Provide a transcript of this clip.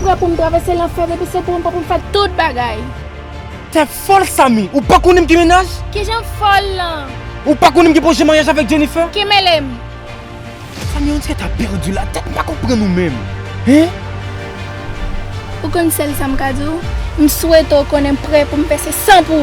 prêt pour me traverser l'enfer et puis c'est pour me faire toute bagaille. T'es folle, Samy. Ou pas qu'on aime qui ménage? Qui j'aime folle là? Ou pas qu'on aime qui projet mariage avec Jennifer? Qui m'aime? Samy, on sait t'as perdu la tête, pas comprendre nous-mêmes. Hein? Ou qu'on sait le samkadou? Je souhaite qu'on est prêt pour me passer sans pour.